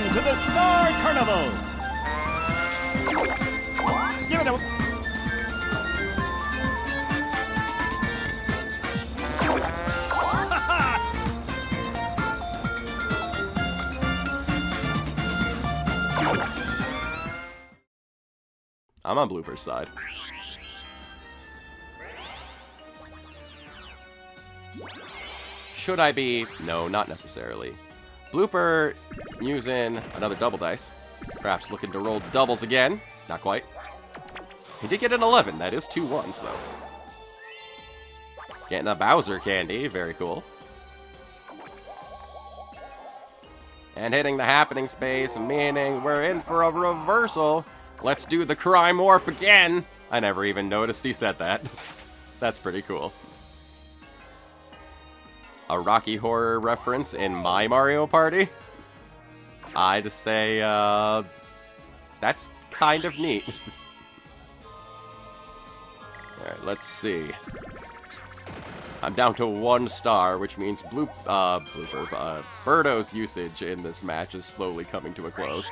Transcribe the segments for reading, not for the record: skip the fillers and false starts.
to the Star Carnival! Give it a... I'm on Blooper's side. Should I be? No, not necessarily. Blooper using another double dice. Perhaps looking to roll doubles again. Not quite. He did get an 11. That is 2 1s, though. Getting a Bowser candy. Very cool. And hitting the happening space, meaning we're in for a reversal. Let's do the crime warp again. I never even noticed he said that. That's pretty cool. A Rocky Horror reference in my Mario Party? I'd say, that's kind of neat. Alright, let's see. I'm down to 1 star, which means Birdo's usage in this match is slowly coming to a close.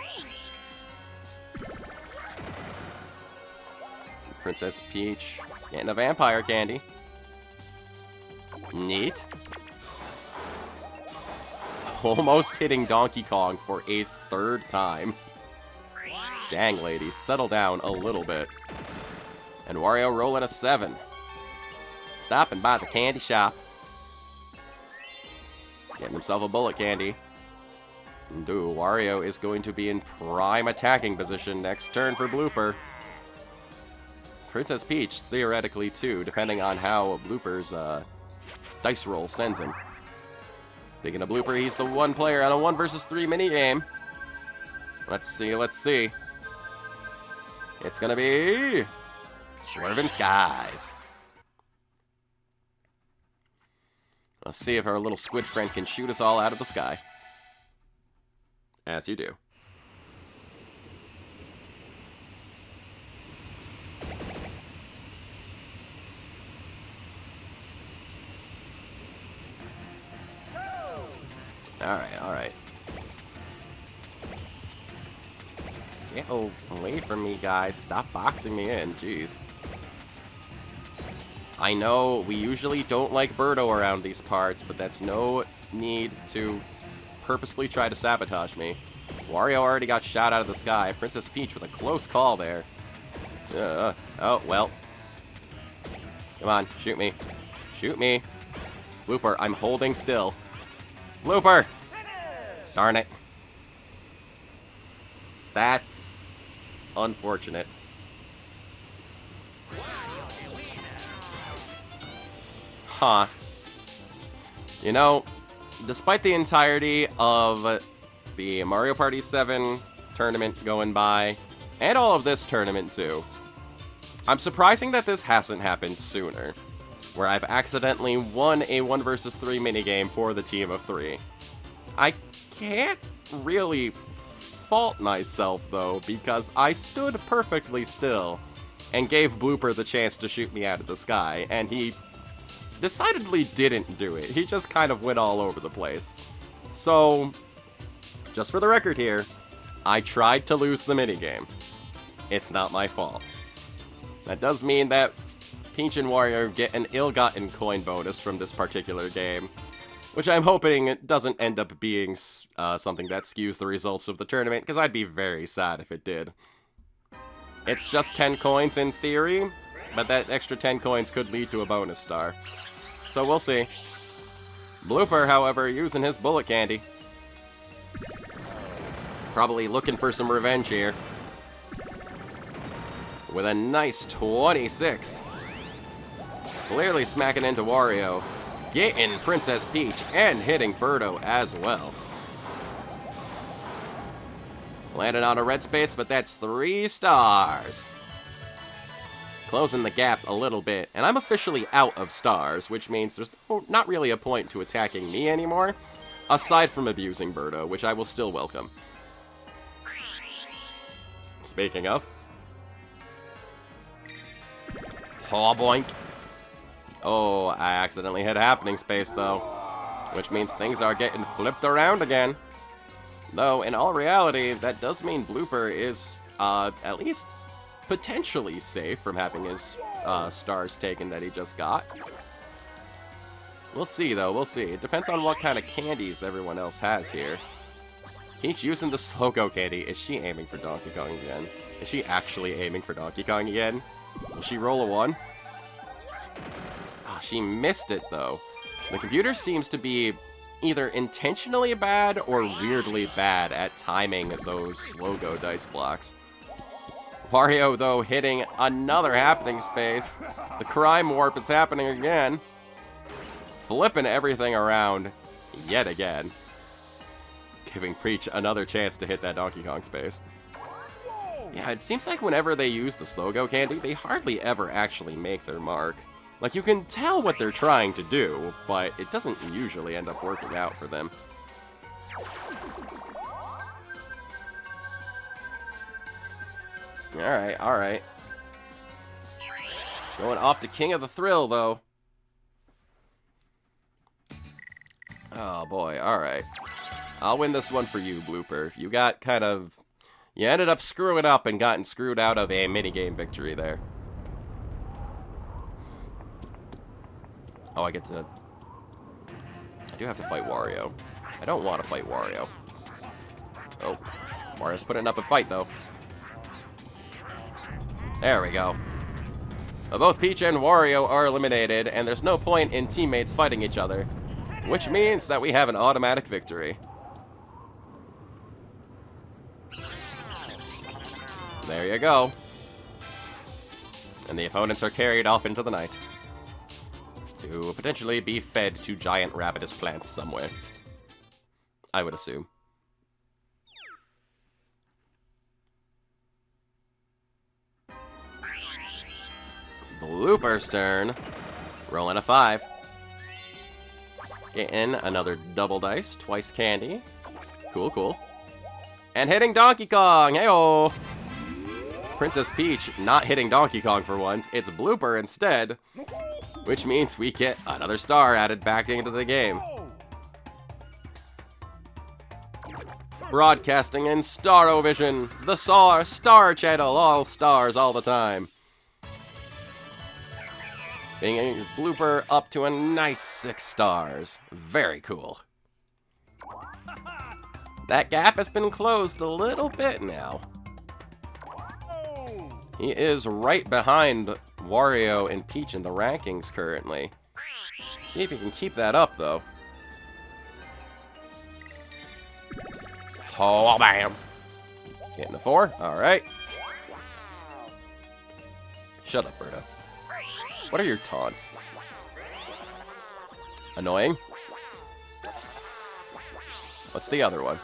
Princess Peach getting a vampire candy. Neat. Almost hitting Donkey Kong for a 3rd time. Dang, ladies, settle down a little bit. And Wario rolling a 7. Stopping by the candy shop. Getting himself a bullet candy. And Wario is going to be in prime attacking position next turn for Blooper. Princess Peach, theoretically, too, depending on how Blooper's dice roll sends him. Speaking of Blooper, he's the one player on a 1 versus 3 minigame. Let's see, let's see. It's gonna be... Swerving Skies. Let's see if our little squid friend can shoot us all out of the sky. As you do. Alright, alright. Get away from me, guys. Stop boxing me in. Jeez. I know we usually don't like Birdo around these parts, but that's no need to purposely try to sabotage me. Wario already got shot out of the sky. Princess Peach with a close call there. Oh, well. Come on, shoot me. Shoot me. Blooper, I'm holding still. Blooper! Darn it. That's unfortunate. Huh. You know, despite the entirety of the Mario Party 7 tournament going by, and all of this tournament too, I'm surprising that this hasn't happened sooner, where I've accidentally won a 1 versus 3 minigame for the team of 3. I can't really fault myself, though, because I stood perfectly still and gave Blooper the chance to shoot me out of the sky, and he decidedly didn't do it. He just kind of went all over the place. So, just for the record here, I tried to lose the minigame. It's not my fault. That does mean that Peach and Wario get an ill-gotten coin bonus from this particular game, which I'm hoping it doesn't end up being something that skews the results of the tournament, because I'd be very sad if it did. It's just 10 coins in theory, but that extra 10 coins could lead to a bonus star. So we'll see. Blooper, however, using his bullet candy. Probably looking for some revenge here. With a nice 26. Clearly smacking into Wario. Getting Princess Peach and hitting Birdo as well. Landed on a red space, but that's 3 stars. Closing the gap a little bit, and I'm officially out of stars, which means there's not really a point to attacking me anymore, aside from abusing Birdo, which I will still welcome. Speaking of. Oh, boink. Oh, I accidentally hit happening space, though, which means things are getting flipped around again. Though, in all reality, that does mean Blooper is, at least potentially safe from having his, stars taken that he just got. We'll see, though. We'll see. It depends on what kind of candies everyone else has here. Peach using the slow-go candy. Is she aiming for Donkey Kong again? Is she actually aiming for Donkey Kong again? Will she roll a 1? Oh, she missed it, though. The computer seems to be either intentionally bad or weirdly bad at timing those slow-go dice blocks. Wario, though, hitting another happening space. The crime warp is happening again. Flipping everything around yet again. Giving Peach another chance to hit that Donkey Kong space. Yeah, it seems like whenever they use the slow-go candy, they hardly ever actually make their mark. Like, you can tell what they're trying to do, but it doesn't usually end up working out for them. Alright, alright. Going off to King of the Thrill, though. Oh, boy, alright. I'll win this one for you, Blooper. You got kind of... You ended up screwing up and gotten screwed out of a minigame victory there. Oh, I get to... I do have to fight Wario. I don't want to fight Wario. Oh, Wario's putting up a fight, though. There we go. Well, both Peach and Wario are eliminated, and there's no point in teammates fighting each other, which means that we have an automatic victory. There you go. And the opponents are carried off into the night to potentially be fed to giant rabbitous plants somewhere. I would assume. Blooper's turn. Rolling a 5. Getting another double dice, twice candy. Cool, cool. And hitting Donkey Kong. Hey-oh. Princess Peach not hitting Donkey Kong for once. It's Blooper instead. Which means we get another star added back into the game. Broadcasting in Starovision, the Star Channel, all stars all the time. Being a Blooper up to a nice 6 stars. Very cool. That gap has been closed a little bit now. He is right behind Wario and Peach in the rankings currently. See if he can keep that up, though. Oh, bam! Getting a 4. Alright. Shut up, Berto. What are your taunts? Annoying? What's the other one?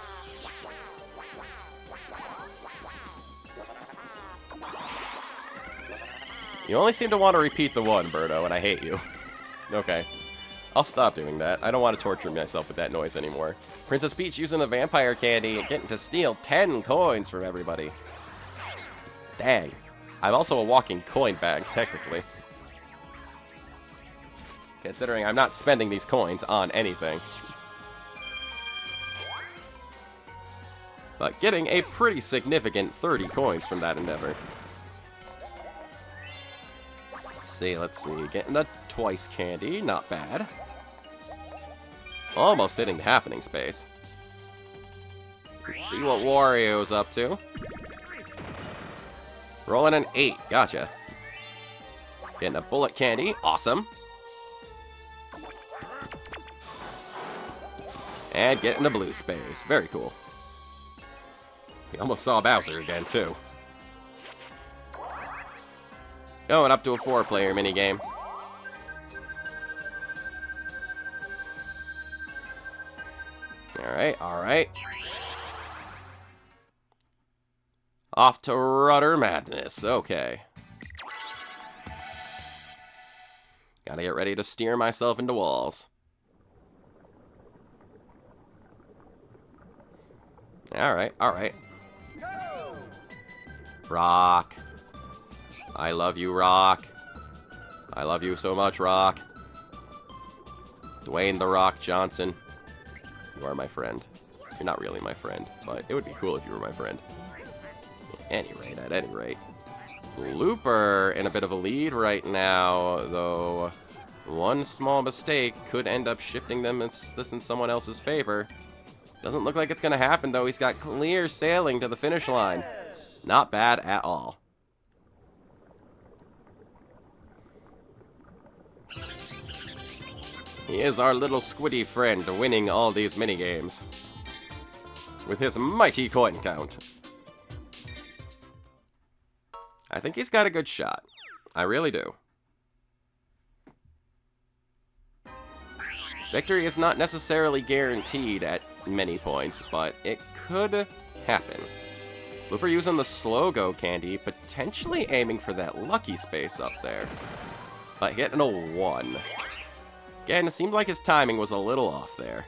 You only seem to want to repeat the one, Berto, and I hate you. Okay. I'll stop doing that. I don't want to torture myself with that noise anymore. Princess Peach using the vampire candy and getting to steal 10 coins from everybody. Dang. I'm also a walking coin bag, technically. Considering I'm not spending these coins on anything. But getting a pretty significant 30 coins from that endeavor. Let's see. Getting a twice candy. Not bad. Almost hitting the happening space. Let's see what Wario's up to. Rolling an 8. Gotcha. Getting a bullet candy. Awesome. And getting a blue space. Very cool. We almost saw Bowser again, too. Going up to a 4-player minigame. Alright, alright. Off to Rudder Madness. Okay. Gotta get ready to steer myself into walls. Alright, alright. Rock. I love you, Rock. I love you so much, Rock. Dwayne "The Rock" Johnson. You are my friend. You're not really my friend, but it would be cool if you were my friend. At any rate. Looper in a bit of a lead right now, though one small mistake could end up shifting this in someone else's favor. Doesn't look like it's going to happen, though. He's got clear sailing to the finish line. Not bad at all. He is our little squiddy friend, winning all these minigames with his mighty coin count. I think he's got a good shot. I really do. Victory is not necessarily guaranteed at many points, but it could happen. Looper using the slow-go candy, potentially aiming for that lucky space up there. But getting a 1. Again, it seemed like his timing was a little off there.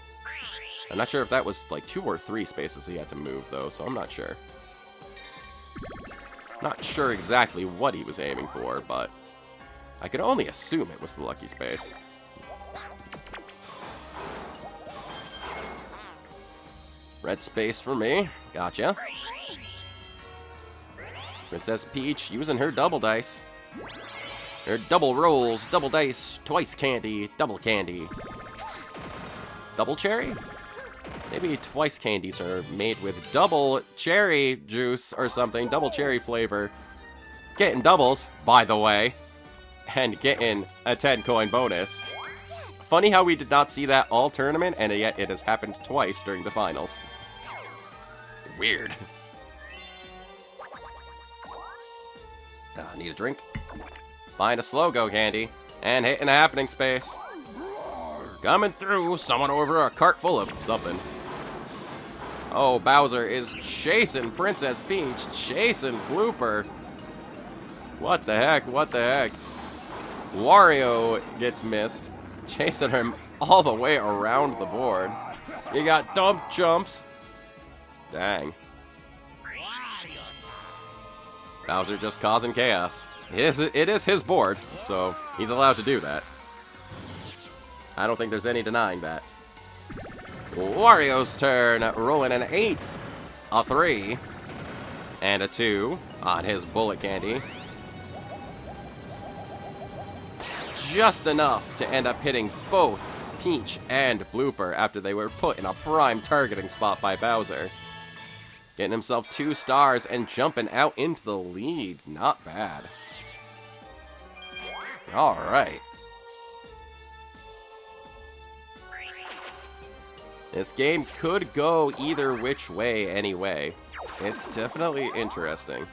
I'm not sure if that was like 2 or 3 spaces he had to move, though, so I'm not sure. Not sure exactly what he was aiming for, but I could only assume it was the lucky space. Red space for me. Gotcha. Princess Peach using her double dice. Her double rolls, double dice, twice candy, double candy. Double cherry? Maybe twice candies are made with double cherry juice or something. Double cherry flavor. Getting doubles, by the way. And getting a 10 coin bonus. Funny how we did not see that all tournament, and yet it has happened twice during the finals. Weird. Need a drink. Find a slow-go candy. And hitting a happening space. Coming through, someone over a cart full of something. Oh, Bowser is chasing Princess Peach, chasing Blooper. What the heck, what the heck? Wario gets missed, chasing him all the way around the board. You got dump jumps. Dang. Bowser just causing chaos. It is his board, so he's allowed to do that. I don't think there's any denying that. Wario's turn, rolling an 8, a 3, and a 2 on his bullet candy. Just enough to end up hitting both Peach and Blooper after they were put in a prime targeting spot by Bowser. Getting himself 2 stars and jumping out into the lead. Not bad. Alright. This game could go either which way anyway. It's definitely interesting.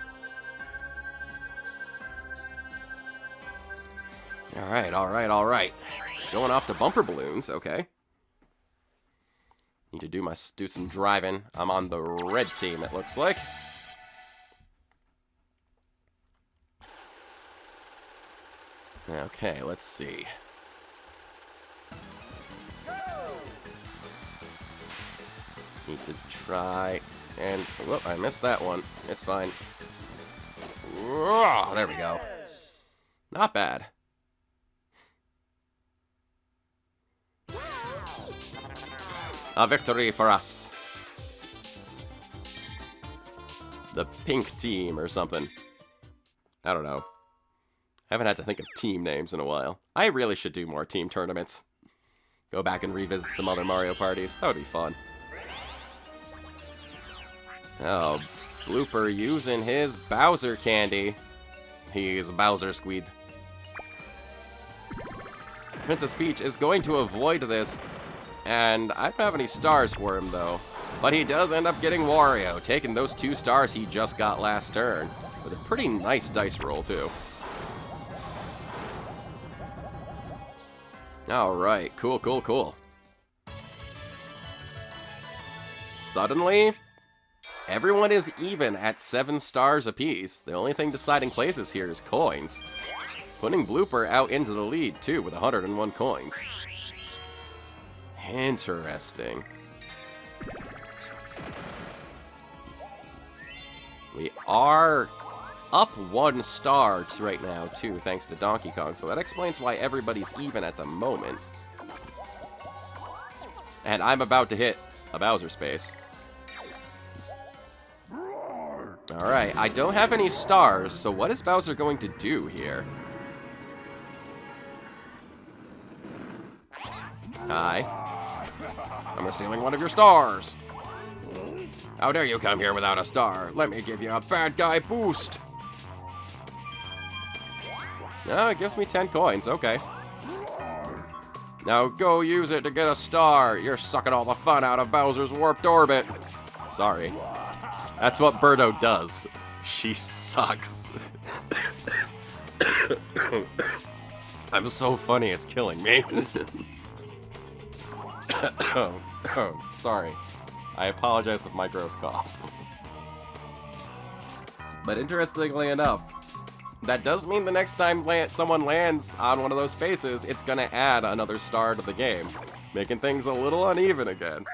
Alright, alright, alright. Going off to bumper balloons, okay. Need to do some driving. I'm on the red team, it looks like. Okay, let's see. Need to try and... Whoop, I missed that one. It's fine. Whoa, there we go. Not bad. A victory for us. The pink team or something. I don't know. Haven't had to think of team names in a while. I really should do more team tournaments. Go back and revisit some other Mario parties. That would be fun. Oh, Blooper using his Bowser candy. He's Bowser Squid. Princess Peach is going to avoid this, and I don't have any stars for him, though. But he does end up getting Wario, taking those 2 stars he just got last turn. With a pretty nice dice roll, too. Alright, cool, cool, cool. Suddenly, everyone is even at 7 stars apiece. The only thing deciding places here is coins. Putting Blooper out into the lead, too, with 101 coins. Interesting. We are up 1 star right now, too, thanks to Donkey Kong. So that explains why everybody's even at the moment. And I'm about to hit a Bowser space. Alright, I don't have any stars, so what is Bowser going to do here? Hi. I'm stealing one of your stars. How dare you come here without a star? Let me give you a bad guy boost. No, it gives me 10 coins. Okay. Now go use it to get a star. You're sucking all the fun out of Bowser's warped orbit. Sorry. That's what Birdo does. She sucks. I'm so funny, it's killing me. Oh, sorry. I apologize if my gross coughs. But interestingly enough, that does mean the next time someone lands on one of those spaces, it's gonna add another star to the game, making things a little uneven again.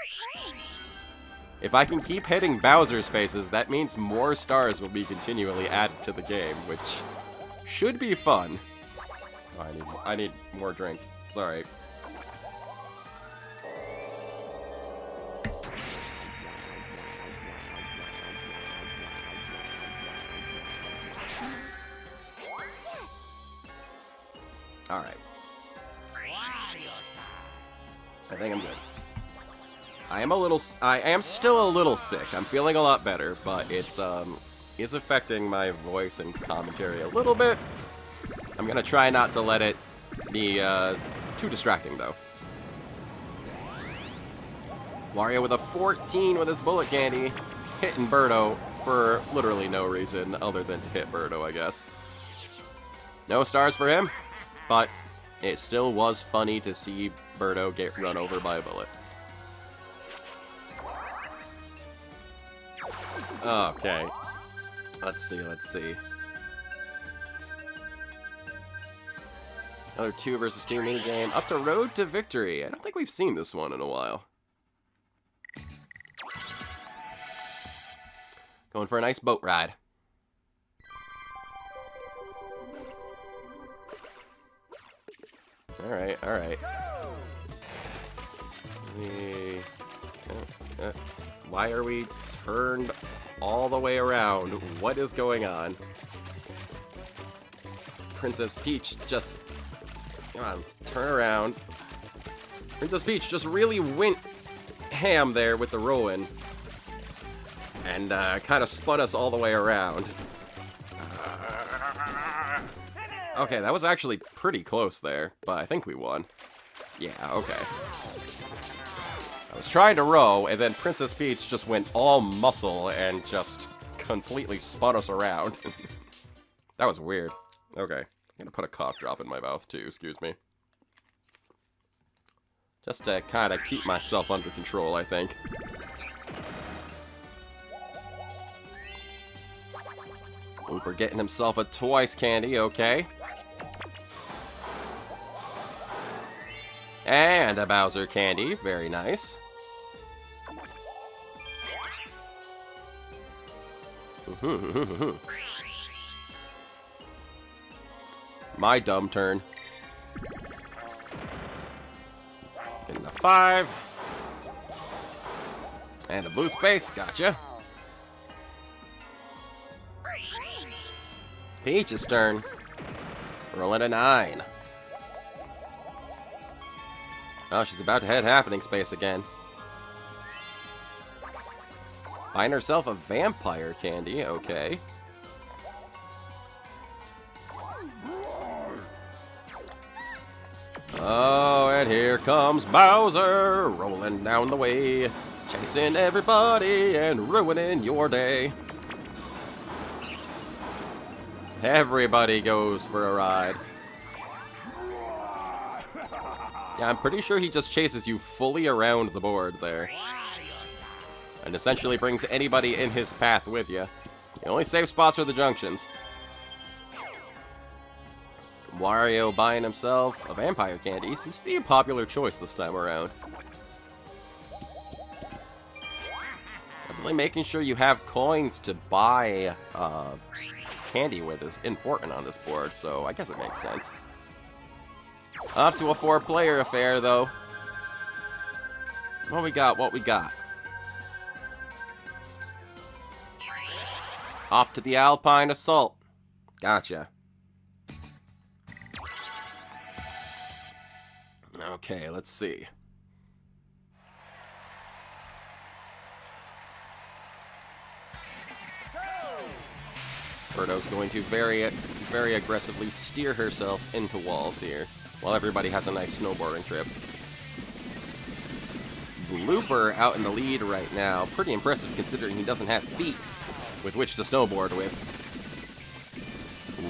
If I can keep hitting Bowser spaces, that means more stars will be continually added to the game, which should be fun. Oh, I need more drink. Sorry. Alright. I think I'm good. I am still a little sick. I'm feeling a lot better, but it's is affecting my voice and commentary a little bit. I'm gonna try not to let it be too distracting though. Wario with a 14 with his bullet candy, hitting Birdo for literally no reason other than to hit Birdo, I guess. No stars for him, but it still was funny to see Birdo get run over by a bullet. Okay. Let's see. Another 2 versus 2 minigame. Up the road to victory. I don't think we've seen this one in a while. Going for a nice boat ride. Alright. Why are we turned all the way around? What is going on? Princess Peach just... Come on, let's turn around. Princess Peach just really went ham there with the roll-in. And kind of spun us all the way around. Okay, that was actually pretty close there, but I think we won. Yeah, okay. I was trying to row, and then Princess Peach just went all muscle and just completely spun us around. That was weird. Okay, I'm gonna put a cough drop in my mouth too, excuse me. Just to kind of keep myself under control, I think. Ooper getting himself a twice candy, okay. And a Bowser candy, very nice. My dumb turn. Getting a 5. And a blue space, gotcha. Peach's turn. Rolling a 9. Oh, she's about to head happening space again. Find herself a vampire candy, okay. Oh, and here comes Bowser, rolling down the way, chasing everybody and ruining your day. Everybody goes for a ride. Yeah, I'm pretty sure he just chases you fully around the board there. And essentially brings anybody in his path with you. The only safe spots are the junctions. Wario buying himself a vampire candy seems to be a popular choice this time around. Definitely making sure you have coins to buy candy with is important on this board, so I guess it makes sense. Off to a 4-player affair, though. What we got? Off to the Alpine Assault. Gotcha. Okay, let's see. Birdo's going to very aggressively steer herself into walls here, while everybody has a nice snowboarding trip. Blooper out in the lead right now. Pretty impressive considering he doesn't have feet with which to snowboard with.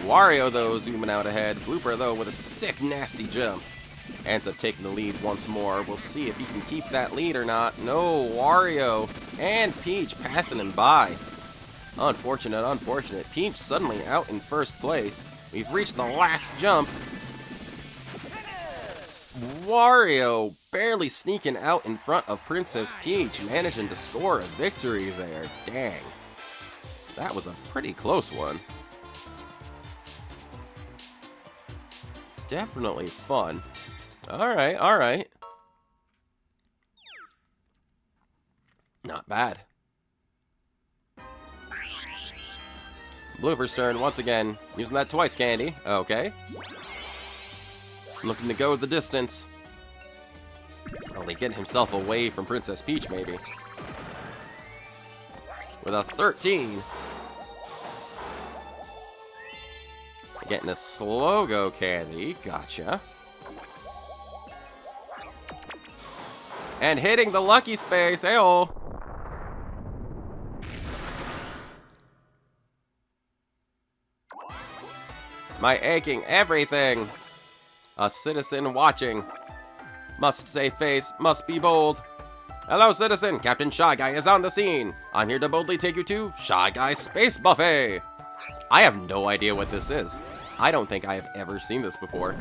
Wario, though, zooming out ahead. Blooper, though, with a sick, nasty jump. Ends up taking the lead once more. We'll see if he can keep that lead or not. No, Wario and Peach passing him by. Unfortunate, unfortunate. Peach suddenly out in first place. We've reached the last jump. Wario barely sneaking out in front of Princess Peach, managing to score a victory there. Dang. That was a pretty close one. Definitely fun. Alright, alright. Not bad. Blooper's turn once again. Using that twice, Candy. Okay. Looking to go the distance. Only getting himself away from Princess Peach, maybe. With a 13. Getting a slow go, Candy. Gotcha. And hitting the lucky space. Ayo. My aching everything. A citizen watching. Must save face, must be bold. Hello, citizen. Captain Shy Guy is on the scene. I'm here to boldly take you to Shy Guy's Space Buffet. I have no idea what this is. I don't think I have ever seen this before.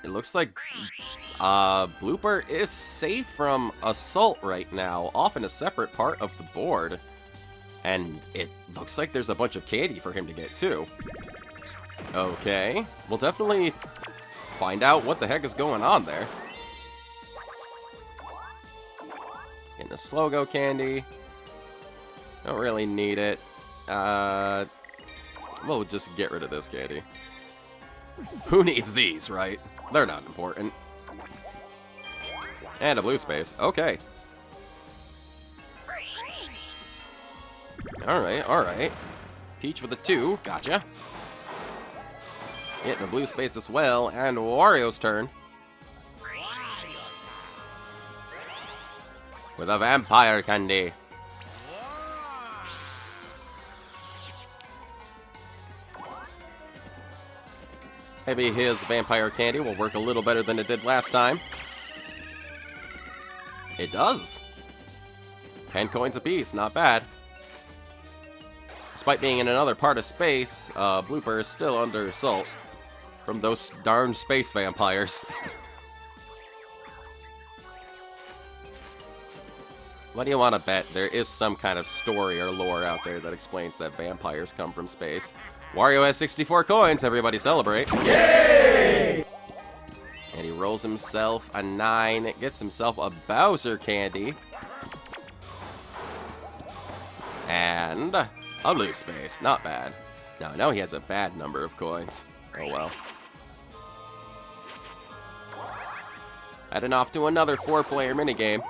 It looks like Blooper is safe from assault right now, off in a separate part of the board. And it looks like there's a bunch of candy for him to get too. Okay, we'll definitely find out what the heck is going on there. Getting a slow go candy. Don't really need it. We'll just get rid of this candy. Who needs these, right? They're not important. And a blue space. Okay. Alright, alright. Peach with a 2. Gotcha. Getting a blue space as well. And Wario's turn. With a vampire candy. Maybe his vampire candy will work a little better than it did last time. It does. 10 coins apiece, not bad. Despite being in another part of space, Blooper is still under assault from those darn space vampires. What do you want to bet? There is some kind of story or lore out there that explains that vampires come from space. Wario has 64 coins. Everybody celebrate. Yay! And he rolls himself a 9. Gets himself a Bowser candy. And a blue space. Not bad. No, I know he has a bad number of coins. Oh well. Heading off to another 4-player minigame.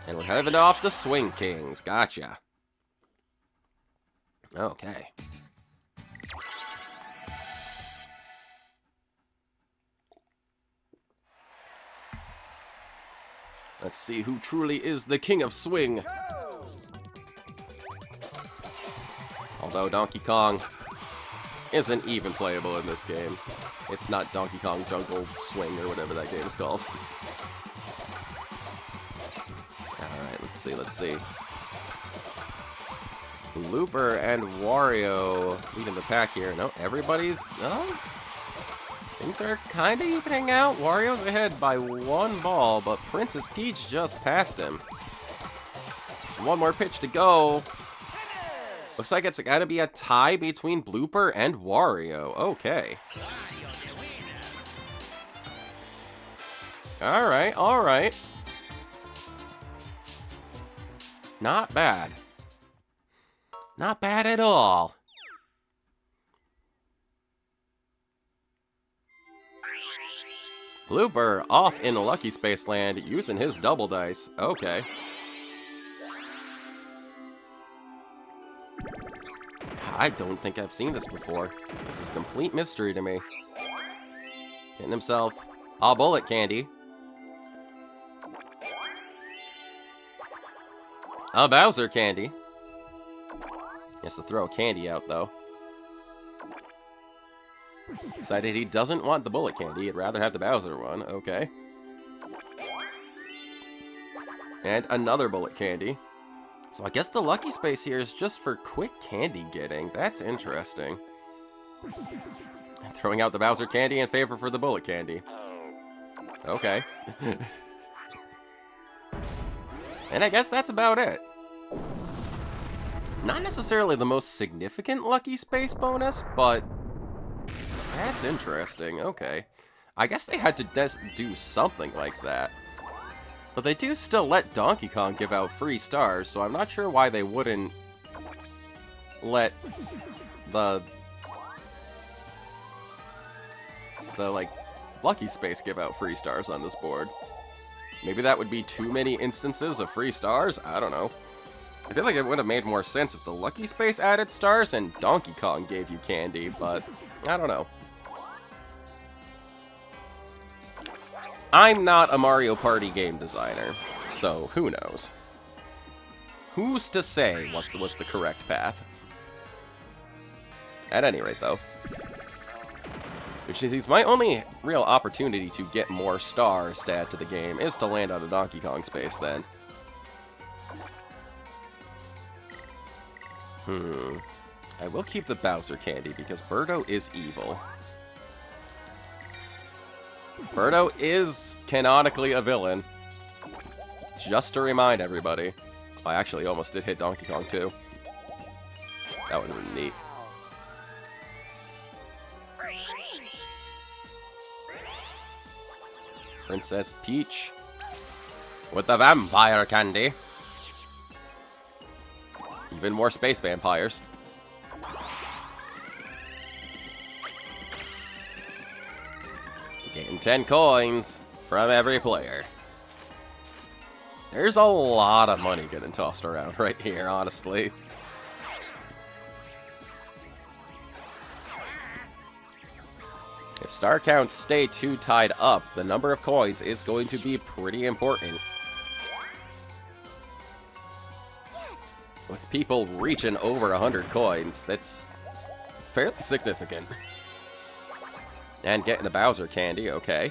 And we're heading off to Swing Kings. Gotcha. Okay. Let's see who truly is the king of swing. Although Donkey Kong isn't even playable in this game. It's not Donkey Kong Jungle Swing or whatever that game is called. Let's see. Blooper and Wario leading the pack here. No, everybody's... No? Things are kind of evening out. Wario's ahead by 1 ball, but Princess Peach just passed him. One more pitch to go. Looks like it's gonna be a tie between Blooper and Wario. Okay. Alright, alright. Not bad. Not bad at all. Blooper off in Lucky Space Land using his double dice. Okay. I don't think I've seen this before. This is a complete mystery to me. Getting himself a bullet candy. A Bowser candy. He has to throw a candy out, though. Decided he doesn't want the bullet candy. He'd rather have the Bowser one. Okay. And another bullet candy. So I guess the lucky space here is just for quick candy getting. That's interesting. Throwing out the Bowser candy in favor for the bullet candy. Okay. And I guess that's about it. Not necessarily the most significant lucky space bonus, but that's interesting. Okay. I guess they had to do something like that. But they do still let Donkey Kong give out free stars, so I'm not sure why they wouldn't let the like, lucky space give out free stars on this board. Maybe that would be too many instances of free stars? I don't know. I feel like it would have made more sense if the lucky space added stars and Donkey Kong gave you candy, but I don't know. I'm not a Mario Party game designer, so who knows? Who's to say what's the correct path? At any rate, though, which is my only real opportunity to get more stars to add to the game is to land on a Donkey Kong space, then. I will keep the Bowser candy because Birdo is evil. Birdo is canonically a villain. Just to remind everybody. I actually almost did hit Donkey Kong too. That would have been neat. Princess Peach with the vampire candy. Even more space vampires. Getting 10 coins from every player. There's a lot of money getting tossed around right here, honestly. If star counts stay too tied up, the number of coins is going to be pretty important. With people reaching over 100 coins, that's fairly significant. And getting a Bowser candy, okay.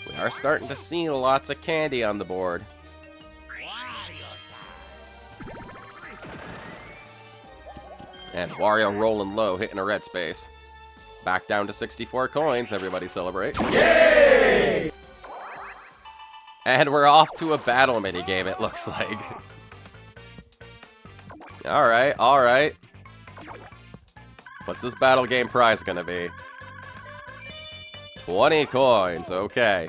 We are starting to see lots of candy on the board. And Wario rolling low, hitting a red space. Back down to 64 coins, everybody celebrate. Yay! And we're off to a battle minigame, it looks like. Alright, alright. What's this battle game prize gonna be? 20 coins, okay.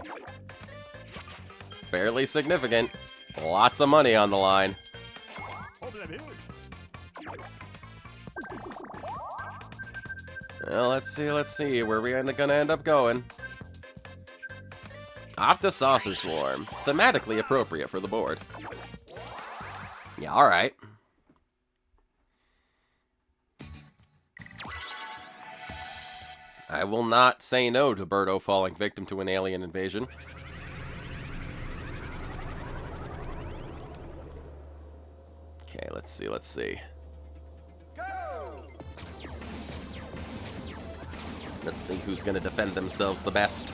Fairly significant. Lots of money on the line. Well, let's see where we're gonna end up going. Off to Saucer Swarm. Thematically appropriate for the board. Yeah, alright. I will not say no to Birdo falling victim to an alien invasion. Okay, let's see. Go! Let's see who's going to defend themselves the best.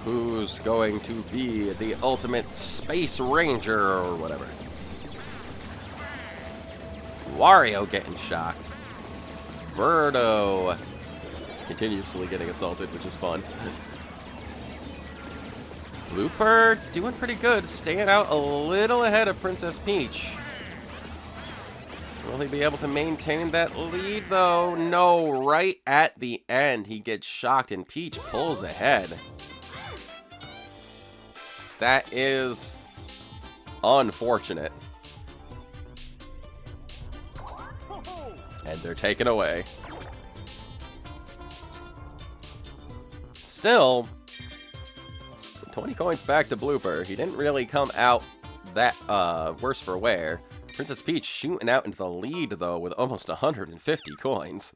Who's going to be the ultimate Space Ranger or whatever. Wario getting shocked. Birdo continuously getting assaulted, which is fun. Blooper doing pretty good, staying out a little ahead of Princess Peach. Will he be able to maintain that lead, though? No, right at the end, he gets shocked and Peach pulls ahead. That is unfortunate. And they're taken away. Still, 20 coins back to Blooper. He didn't really come out that worse for wear. Princess Peach shooting out into the lead, though, with almost 150 coins.